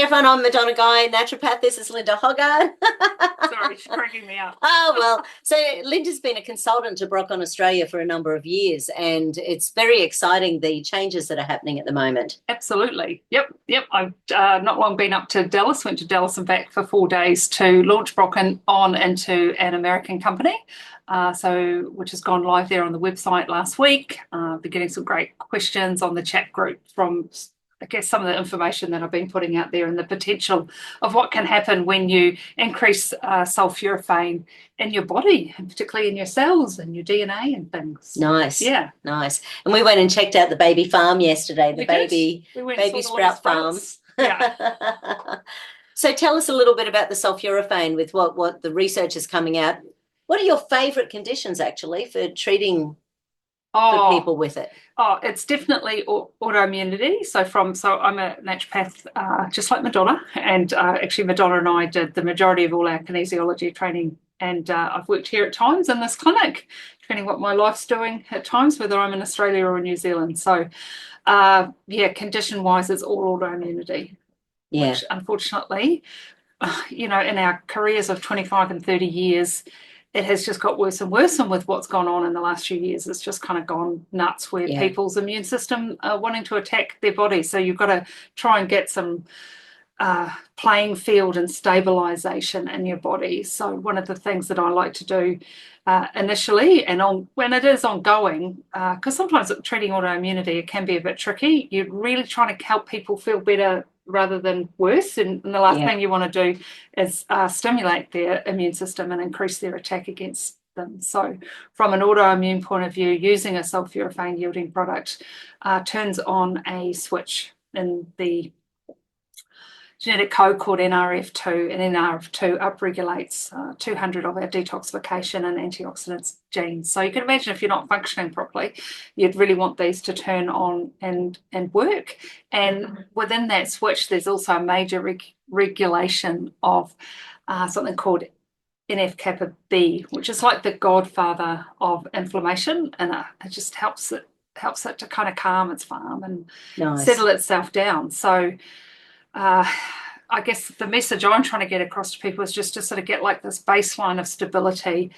everyone, I'm Madonna Guy, naturopath. This is Linda Hoggard. Sorry, she's cracking me up. Oh, well, so Linda's been a consultant to BROC ON Australia for a number of years, and it's very exciting, the changes that are happening at the moment. Absolutely. Yep. I've not long been up to Dallas, went to Dallas and back for 4 days to launch BrocOn on into an American company. Which has gone live there on the website last week. Been getting some great questions on the chat group from, I guess, some of the information that I've been putting out there and the potential of what can happen when you increase sulforaphane in your body, and particularly in your cells and your DNA and things. Nice. Yeah. Nice. And we went and checked out the baby farm yesterday, the baby sprout farm. Yeah. So tell us a little bit about the sulforaphane with what the research is coming out. What are your favourite conditions, actually, for treating for people with it? Oh, it's definitely autoimmunity. So I'm a naturopath, just like Madonna, and actually Madonna and I did the majority of all our kinesiology training, and I've worked here at times in this clinic, depending what my life's doing at times, whether I'm in Australia or in New Zealand. So, condition-wise, it's all autoimmunity, which unfortunately, in our careers of 25 and 30 years, it has just got worse and worse, and with what's gone on in the last few years, it's just kind of gone nuts where people's immune system are wanting to attack their body. So you've got to try and get some playing field and stabilization in your body. So one of the things that I like to do initially and when it is ongoing, because sometimes treating autoimmunity, it can be a bit tricky. You're really trying to help people feel better rather than worse, and the last thing you want to do is stimulate their immune system and increase their attack against them. So from an autoimmune point of view, using a sulforaphane yielding product turns on a switch in the genetic code called NRF2, and NRF2 upregulates 200 of our detoxification and antioxidants genes. So you can imagine if you're not functioning properly, you'd really want these to turn on and work. And within that switch, there's also a major regulation of something called NF-kappa B, which is like the godfather of inflammation, and it just helps it to kind of calm its farm and settle itself down. So I guess the message I'm trying to get across to people is just to sort of get like this baseline of stability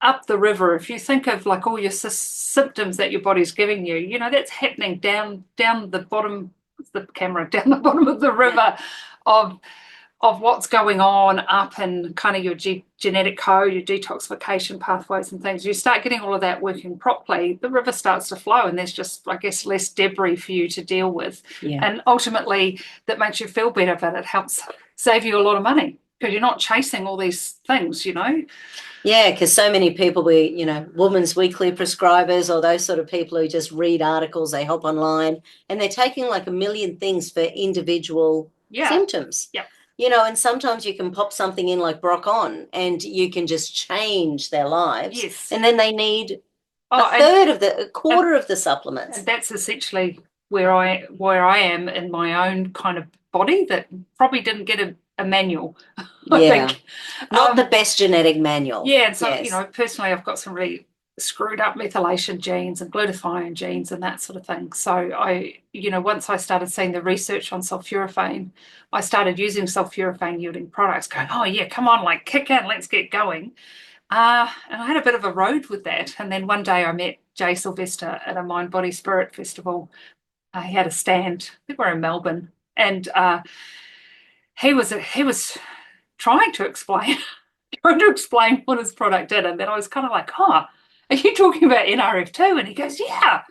up the river. If you think of like all your symptoms that your body's giving you, that's happening down the bottom of the camera, down the bottom of the river of what's going on up in kind of your genetic code, your detoxification pathways and things. You start getting all of that working properly, the river starts to flow, and there's just, I guess, less debris for you to deal with. And ultimately that makes you feel better, but it helps save you a lot of money because you're not chasing all these things, Yeah, because so many people, Women's Weekly prescribers or those sort of people who just read articles, they hop online, and they're taking like a million things for individual symptoms. Yeah. And sometimes you can pop something in like BROC ON and you can just change their lives. Yes. And then they need a quarter of the supplements. And that's essentially where I am in my own kind of body that probably didn't get a manual. I think. Not the best genetic manual. Yeah, and so, personally I've got some really screwed up methylation genes and glutathione genes and that sort of thing. So I, once I started seeing the research on sulforaphane, I started using sulforaphane yielding products, going, oh yeah, come on, like kick in, let's get going. And I had a bit of a road with that. And then one day I met Jay Sylvester at a Mind Body Spirit festival. He had a stand, I think we're in Melbourne, and he was trying to explain what his product did. And then I was kind of like, are you talking about NRF2? And he goes, yeah.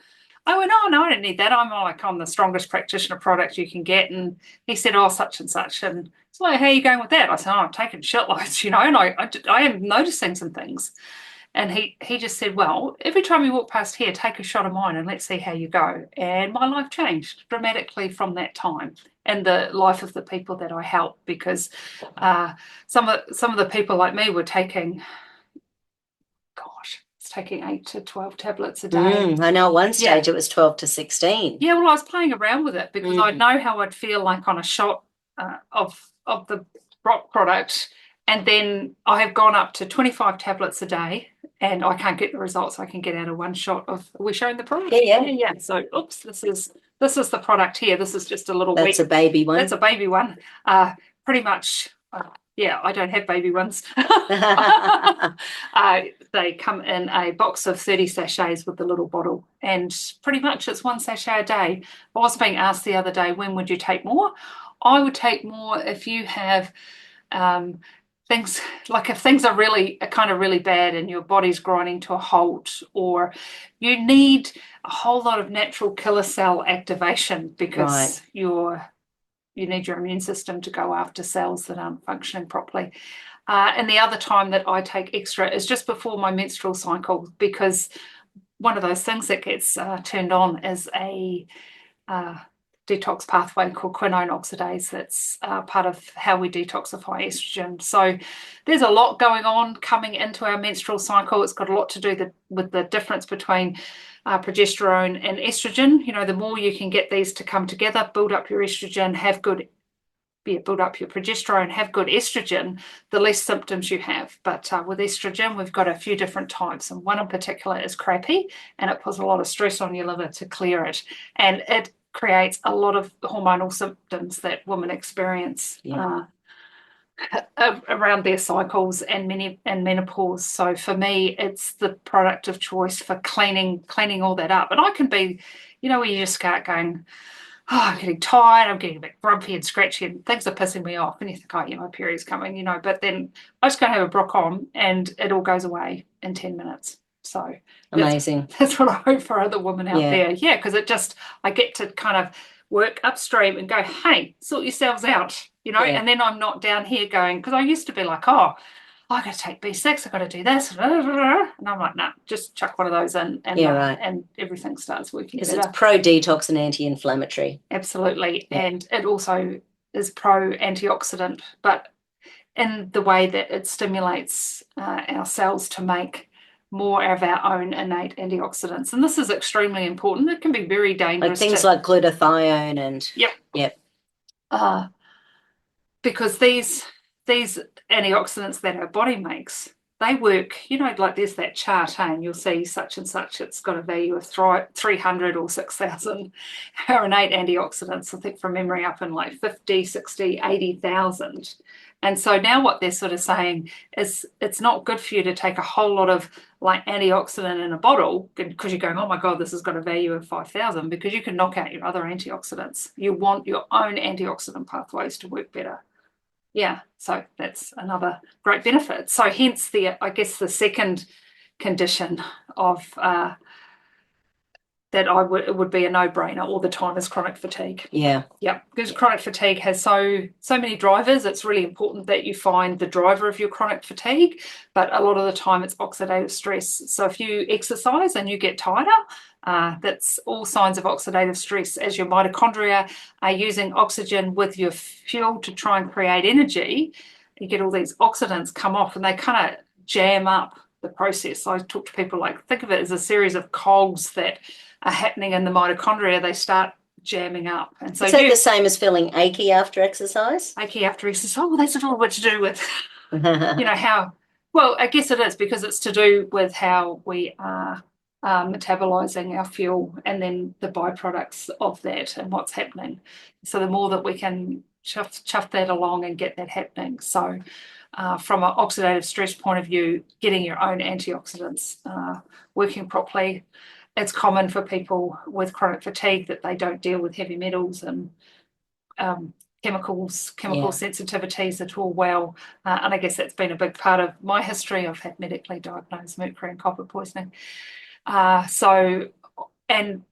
I went, oh, no, I don't need that. I'm the strongest practitioner product you can get. And he said, oh, such and such. And it's like, how are you going with that? I said, oh, I'm taking shitloads, and I am noticing some things. And he just said, well, every time you walk past here, take a shot of mine and let's see how you go. And my life changed dramatically from that time, and the life of the people that I help, because some of the people like me were taking 8 to 12 tablets a day. I know at one stage it was 12 to 16. Yeah, well, I was playing around with it because I'd know how I'd feel like on a shot of the BROC product, and then I have gone up to 25 tablets a day, and I can't get the results I can get out of one shot of, are we showing the product? Yeah. So, oops, this is this is the product here. This is just a little That's a baby one. That's a baby one. Pretty much, yeah, I don't have baby ones. They come in a box of 30 sachets with the little bottle, and pretty much it's 1 sachet a day. I was being asked the other day, when would you take more? I would take more if you have things like if things are kind of really bad and your body's grinding to a halt, or you need a whole lot of natural killer cell activation because you need your immune system to go after cells that aren't functioning properly. And the other time that I take extra is just before my menstrual cycle, because one of those things that gets turned on is a detox pathway called quinone oxidase. That's part of how we detoxify estrogen. So there's a lot going on coming into our menstrual cycle. It's got a lot to do with the difference between progesterone and estrogen. You know, the more you can get these to come together, build up your estrogen, build up your progesterone, have good estrogen, the less symptoms you have. But with estrogen, we've got a few different types, and one in particular is crappy, and it puts a lot of stress on your liver to clear it, and it creates a lot of hormonal symptoms that women experience around their cycles and menopause. So for me, it's the product of choice for cleaning all that up. And I can be, you know, where you just start going, oh, I'm getting tired, I'm getting a bit grumpy and scratchy, and things are pissing me off. And you think, oh, yeah, my period's coming, you know, but then I just go and have a BROC ON and it all goes away in 10 minutes. So amazing. That's what I hope for other women out there. Yeah, because I get to kind of work upstream and go, hey, sort yourselves out, you know, and then I'm not down here going, because I used to be like, oh, I got to take B6, I got to do this, and I'm like, nah, just chuck one of those in, and everything starts working better. Because it's pro-detox and anti-inflammatory. Absolutely, and it also is pro-antioxidant, but in the way that it stimulates our cells to make more of our own innate antioxidants. And this is extremely important. It can be very dangerous. Like things like glutathione and... Yep. Because these antioxidants that our body makes, they work, you know, like there's that chart, and you'll see such and such, it's got a value of 300 or 6,000. Our innate antioxidants, I think from memory, up in like 50, 60, 80,000. And so now what they're sort of saying is it's not good for you to take a whole lot of like antioxidant in a bottle because you're going, oh my God, this has got a value of 5,000, because you can knock out your other antioxidants. You want your own antioxidant pathways to work better. Yeah, so that's another great benefit. So hence I guess the second condition of that it would be a no-brainer all the time is chronic fatigue. Yeah. Because chronic fatigue has so many drivers. It's really important that you find the driver of your chronic fatigue, but a lot of the time it's oxidative stress. So if you exercise and you get tighter, that's all signs of oxidative stress, as your mitochondria are using oxygen with your fuel to try and create energy. You get all these oxidants come off and they kind of jam up the process. So I talk to people like, think of it as a series of cogs that are happening in the mitochondria. They start jamming up. And so is that the same as feeling achy after exercise? Achy after exercise? Oh, well, that's a little bit to do with, you know, how, well, I guess it is, because it's to do with how we are metabolizing our fuel and then the byproducts of that and what's happening. So the more that we can chuff that along and get that happening. So from an oxidative stress point of view, getting your own antioxidants working properly. It's common for people with chronic fatigue that they don't deal with heavy metals and chemical sensitivities at all well. And I guess that's been a big part of my history. I've had medically diagnosed mercury and copper poisoning. And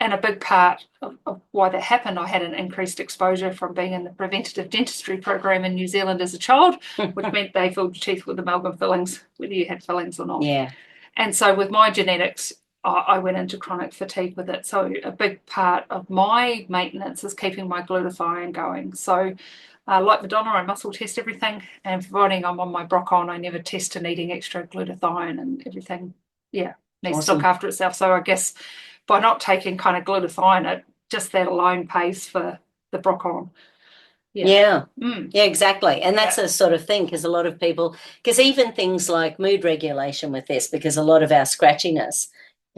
a big part of why that happened, I had an increased exposure from being in the preventative dentistry program in New Zealand as a child, which meant they filled your teeth with amalgam fillings, whether you had fillings or not. Yeah. And so with my genetics, I went into chronic fatigue with it. So a big part of my maintenance is keeping my glutathione going. So like Madonna, I muscle test everything, and providing I'm on my BROC ON, I never test to needing extra glutathione, and everything, needs to look after itself. So I guess by not taking kind of glutathione, just that alone pays for the BROC ON. Yeah, exactly. And that's a sort of thing, because a lot of people, because even things like mood regulation with this, because a lot of our scratchiness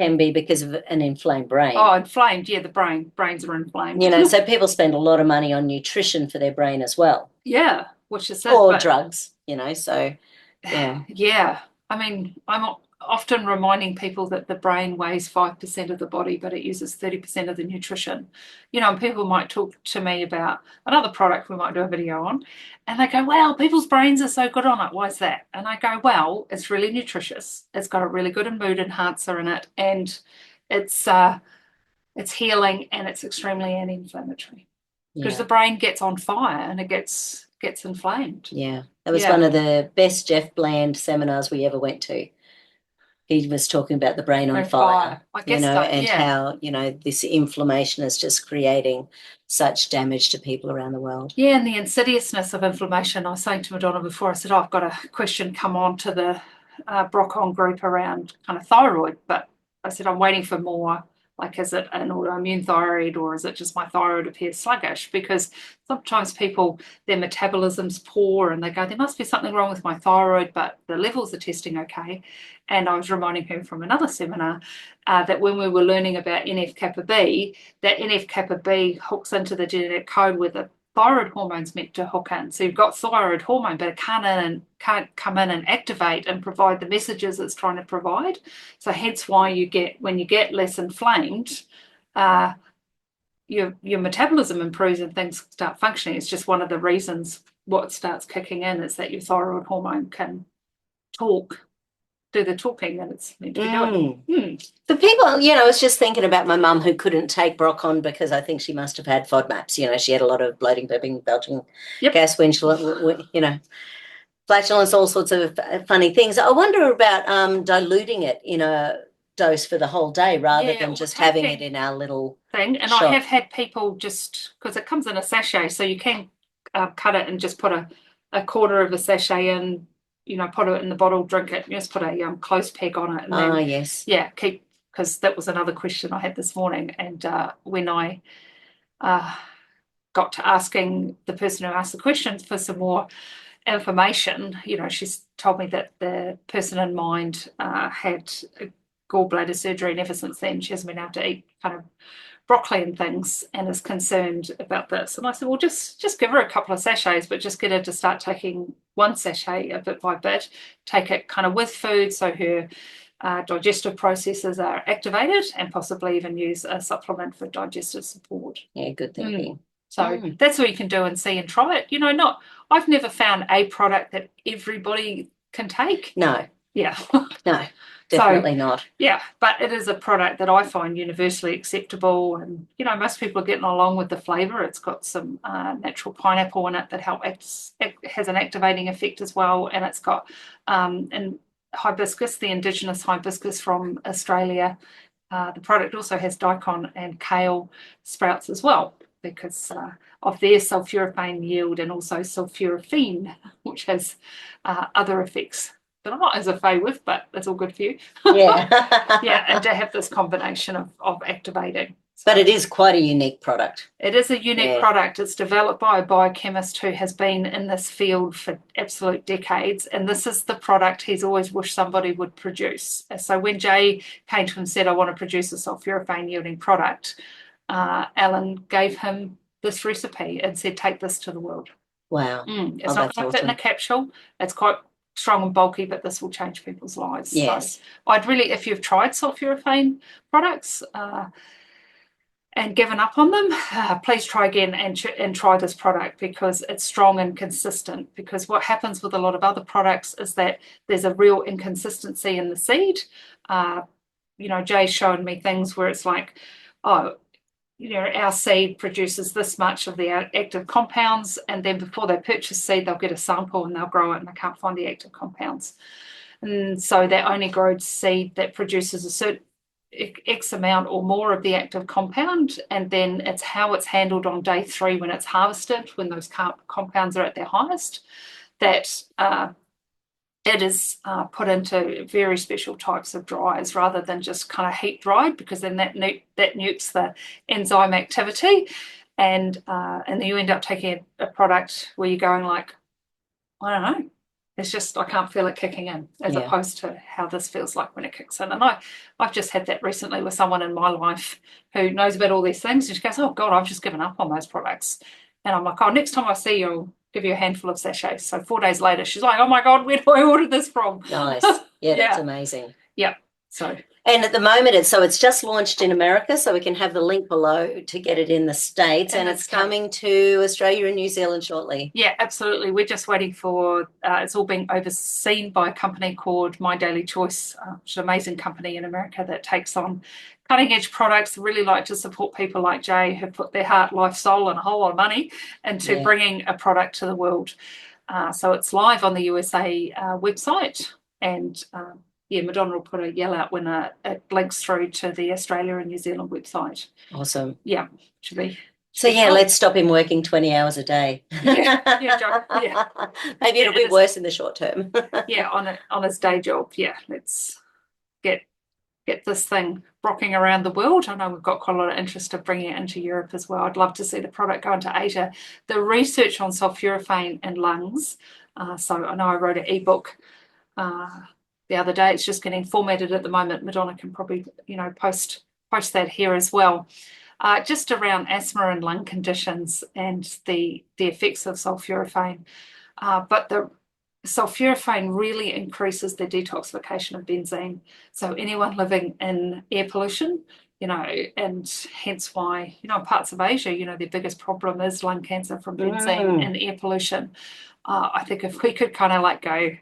can be because of an inflamed brain. Oh, inflamed. Yeah, the brains are inflamed. So people spend a lot of money on nutrition for their brain as well. Yeah, which is it. Or drugs, so yeah. Yeah. I mean, I'm often reminding people that the brain weighs 5% of the body, but it uses 30% of the nutrition. And people might talk to me about another product we might do a video on, and they go, well, people's brains are so good on it. Why is that? And I go, well, it's really nutritious. It's got a really good mood enhancer in it, and it's healing, and it's extremely anti-inflammatory. Because the brain gets on fire and it gets inflamed. Yeah. That was one of the best Jeff Bland seminars we ever went to. He was talking about the brain on fire. I guess and how, this inflammation is just creating such damage to people around the world. Yeah, and the insidiousness of inflammation. I was saying to Madonna before, I said, I've got a question come on to the BROC ON group around kind of thyroid, but I said, I'm waiting for more. Like, is it an autoimmune thyroid, or is it just my thyroid appears sluggish? Because sometimes people, their metabolism's poor and they go, there must be something wrong with my thyroid, but the levels are testing okay. And I was reminding her from another seminar that when we were learning about NF-kappa B, that NF-kappa B hooks into the genetic code where the thyroid hormone's meant to hook in. So you've got thyroid hormone, but it can't come in and activate and provide the messages it's trying to provide. So hence why when you get less inflamed, your metabolism improves and things start functioning. It's just one of the reasons what starts kicking in is that your thyroid hormone can do the talking that it's meant to be doing. For people, I was just thinking about my mum who couldn't take BrocOn because I think she must have had FODMAPs. She had a lot of bloating, burping, belching, gas, flatulence, all sorts of funny things. I wonder about diluting it in a dose for the whole day rather than just having it in our little thing. And shot. I have had people just, because it comes in a sachet, so you can cut it and just put a quarter of a sachet in, put it in the bottle, drink it, just put a close peg on it. And then, yes. Yeah, keep, because that was another question I had this morning. And when I got to asking the person who asked the questions for some more information, she's told me that the person in mind had gallbladder surgery, and ever since then she hasn't been able to eat kind of broccoli and things and is concerned about this. And I said, well, just give her a couple of sachets, but just get her to start taking one sachet a bit by bit, take it kind of with food so her digestive processes are activated, and possibly even use a supplement for digestive support. Yeah, good thinking. So that's what you can do and see and try it. I've never found a product that everybody can take. No. Yeah. No. Definitely not. Yeah, but it is a product that I find universally acceptable, and most people are getting along with the flavour. It's got some natural pineapple in it that has an activating effect as well, and it's got and hibiscus, the indigenous hibiscus from Australia. The product also has daikon and kale sprouts as well, because of their sulforaphane yield, and also sulforaphane, which has other effects that I'm not as a fay with, but it's all good for you. Yeah. Yeah, and to have this combination of activating. But it is quite a unique product. It is a unique product. It's developed by a biochemist who has been in this field for absolute decades, and this is the product he's always wished somebody would produce. So when Jay came to him and said, I want to produce a sulforaphane yielding product, Alan gave him this recipe and said, take this to the world. Wow. It's not going to fit in a capsule. It's quite strong and bulky, but this will change people's lives. Yes. So I'd really, if you've tried sulforaphane products and given up on them, please try again and try this product, because it's strong and consistent. Because what happens with a lot of other products is that there's a real inconsistency in the seed. Jay's shown me things where it's like, our seed produces this much of the active compounds, and then before they purchase seed, they'll get a sample and they'll grow it and they can't find the active compounds. And so they only grow seed that produces a certain X amount or more of the active compound, and then it's how it's handled on day 3 when it's harvested, when those compounds are at their highest, that it is put into very special types of dryers rather than just kind of heat dried, because then that nukes the enzyme activity, and then you end up taking a product where you're going like, I don't know, It's just I can't feel it kicking in as Yeah. opposed to how this feels like when it kicks in. And I've just had that recently with someone in my life who knows about all these things, and she goes, "Oh God, I've just given up on those products." And I'm like, "Oh, next time I see you, I'll give you a handful of sachets." So 4 days later, she's like, "Oh my God, where do I order this from?" Nice. Yeah, that's amazing. Yeah. So. And at the moment, it's just launched in America, so we can have the link below to get it in the States, and it's coming to Australia and New Zealand shortly. Yeah, absolutely. We're just waiting for, it's all being overseen by a company called My Daily Choice, which is an amazing company in America that takes on cutting edge products. Really like to support people like Jay who put their heart, life, soul, and a whole lot of money into bringing a product to the world. So it's live on the USA website, and Madonna will put a yell out when it links through to the Australia and New Zealand website. Awesome. Yeah, should be. So let's stop him working 20 hours a day. Yeah. Maybe it'll be worse in the short term. On his day job. Yeah, let's get this thing rocking around the world. I know we've got quite a lot of interest of bringing it into Europe as well. I'd love to see the product go into Asia. The research on sulforaphane in lungs. So I know I wrote an ebook the other day. It's just getting formatted at the moment. Madonna can probably post that here as well. Just around asthma and lung conditions and the effects of sulforaphane. But the sulforaphane really increases the detoxification of benzene. So anyone living in air pollution, and hence why, in parts of Asia, their biggest problem is lung cancer from benzene and air pollution. I think if we could kind of go,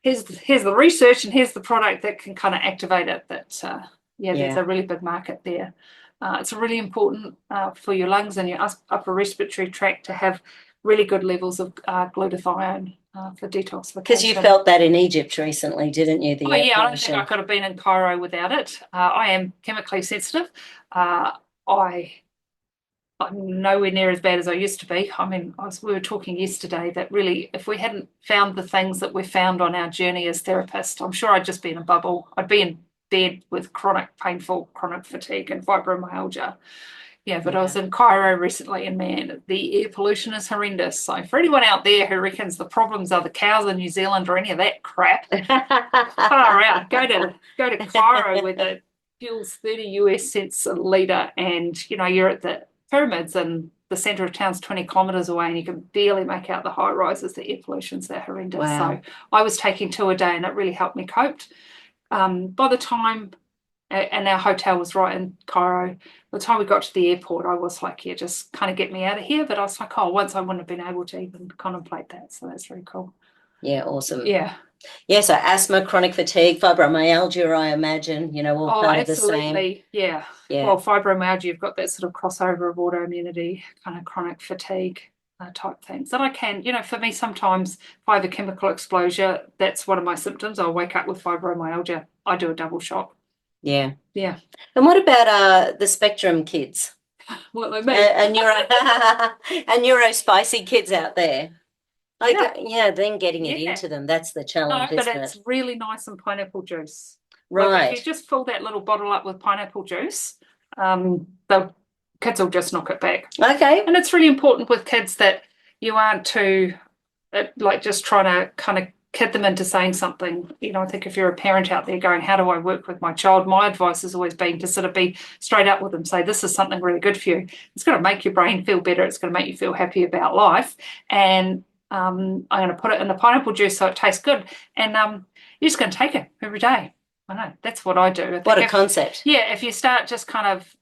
here's the research and here's the product that can kind of activate it, there's a really big market there. It's really important for your lungs and your upper respiratory tract to have really good levels of glutathione for detoxification. Because you felt that in Egypt recently, didn't you? I don't think I could have been in Cairo without it. I am chemically sensitive. I'm nowhere near as bad as I used to be. I mean, we were talking yesterday that really, if we hadn't found the things that we found on our journey as therapists, I'm sure I'd just be in a bubble. I'd be in bed with painful chronic fatigue and fibromyalgia. Yeah, but I was in Cairo recently, and man, the air pollution is horrendous. So for anyone out there who reckons the problems are the cows in New Zealand or any of that crap, far out. Go to Cairo where the fuel's 30 US cents a litre, and you're at the pyramids and the centre of town's 20 kilometres away, and you can barely make out the high rises. The air pollution's that horrendous. Wow. So I was taking 2 a day, and it really helped me cope. By the time, and our hotel was right in Cairo, by the time we got to the airport, I was like, yeah, just kind of get me out of here. But I was like, once I wouldn't have been able to even contemplate that. So that's really cool. Yeah, awesome. Yeah. Yeah, so asthma, chronic fatigue, fibromyalgia, I imagine, all part of the same. Absolutely. Yeah. Well, fibromyalgia, you've got that sort of crossover of autoimmunity, kind of chronic fatigue type things. And I can, for me, sometimes if I have a chemical exposure, that's one of my symptoms. I'll wake up with fibromyalgia. I do a double shot. Yeah. Yeah. And what about the spectrum kids? What they mean? And neurospicy kids out there. Then getting it into them, that's the challenge, but isn't it's really nice in pineapple juice. Right. If you just fill that little bottle up with pineapple juice, the kids will just knock it back. Okay. And it's really important with kids that you aren't too, just trying to kind of kid them into saying something. I think if you're a parent out there going, how do I work with my child? My advice has always been to sort of be straight up with them, say, this is something really good for you. It's going to make your brain feel better. It's going to make you feel happy about life. And I'm going to put it in the pineapple juice so it tastes good. And you're just going to take it every day. I know. That's what I do. What a concept. Yeah. If you start just kind of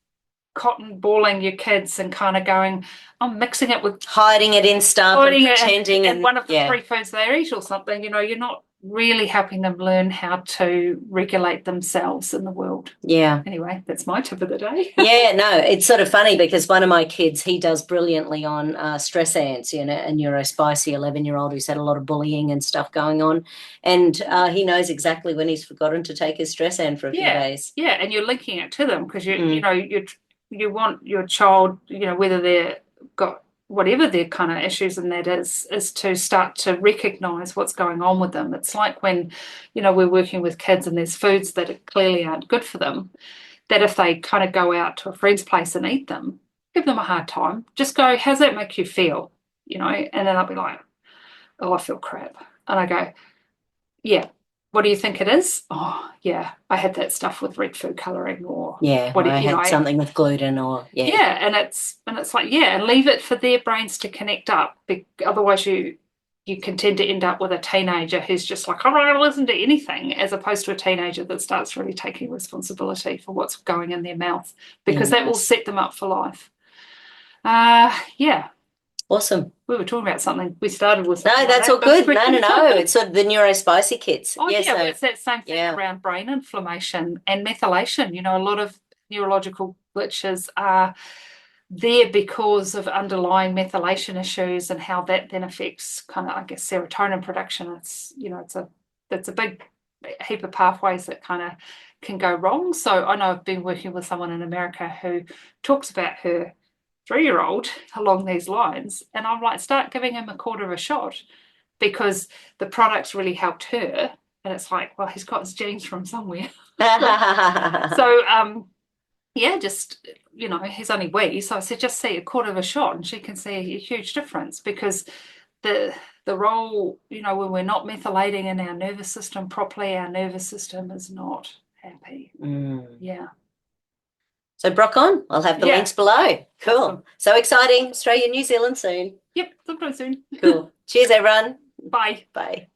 cotton balling your kids and kind of going, I'm mixing it with hiding it in stuff and pretending and one of the 3 foods they eat or something, you're not really helping them learn how to regulate themselves in the world. Yeah. Anyway, that's my tip of the day. Yeah, no, it's sort of funny because one of my kids, he does brilliantly on stress ants, a neurospicy 11-year-old who's had a lot of bullying and stuff going on. And he knows exactly when he's forgotten to take his stress ant for a few days. Yeah, and you're linking it to them because you want your child, whether they've got whatever their kind of issues and that is to start to recognise what's going on with them. It's like when, we're working with kids and there's foods that clearly aren't good for them, that if they kind of go out to a friend's place and eat them, give them a hard time. Just go, how's that make you feel? And then I'll be like, oh, I feel crap. And I go, yeah, what do you think it is? Oh, yeah, I had that stuff with red food coloring, or or I had something with gluten, or and it's like, and leave it for their brains to connect up. Otherwise, you can tend to end up with a teenager who's just like, I'm not going to listen to anything, as opposed to a teenager that starts really taking responsibility for what's going in their mouth, because that will set them up for life. Awesome. We were talking about something. We started with no, that's all good. No. It's sort of the neurospicy kits. Oh, it's that same thing around brain inflammation and methylation. You know, a lot of neurological glitches are there because of underlying methylation issues, and how that then affects kind of, I guess, serotonin production. It's, you know, it's a big heap of pathways that kind of can go wrong. So I know I've been working with someone in America who talks about her 3-year-old along these lines, and I'm like, start giving him a quarter of a shot, because the products really helped her. And it's like, well, he's got his genes from somewhere. So just, you know, he's only wee, so I said, just see a quarter of a shot and she can see a huge difference, because the role, you know, when we're not methylating in our nervous system properly, our nervous system is not happy. So BROC ON, I'll have the links below. Cool. Awesome. So exciting. Australia, New Zealand soon. Yep, sometime soon. Cool. Cheers, everyone. Bye. Bye.